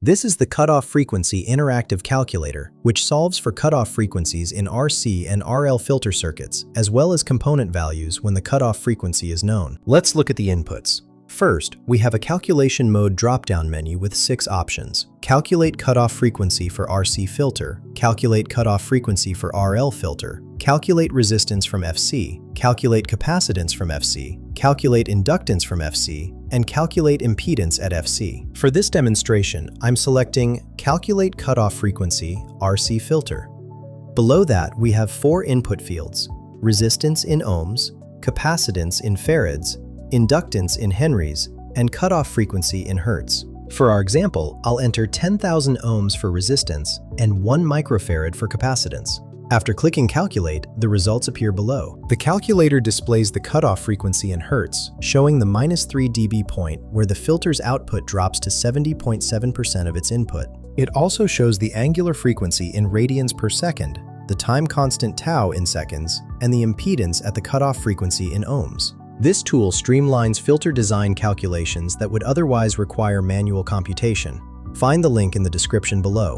This is the Cutoff Frequency Interactive Calculator, which solves for cutoff frequencies in RC and RL filter circuits, as well as component values when the cutoff frequency is known. Let's look at the inputs. First, we have a calculation mode drop-down menu with 6 options. Calculate cutoff frequency for RC filter, calculate cutoff frequency for RL filter, calculate resistance from FC, calculate capacitance from FC, calculate inductance from FC, and calculate impedance at FC. For this demonstration, I'm selecting Calculate Cutoff Frequency RC Filter. Below that, we have 4 input fields: resistance in ohms, capacitance in farads, inductance in henries, and cutoff frequency in hertz. For our example, I'll enter 10,000 ohms for resistance and 1 microfarad for capacitance. After clicking Calculate, the results appear below. The calculator displays the cutoff frequency in hertz, showing the -3 dB point where the filter's output drops to 70.7% of its input. It also shows the angular frequency in radians per second, the time constant tau in seconds, and the impedance at the cutoff frequency in ohms. This tool streamlines filter design calculations that would otherwise require manual computation. Find the link in the description below.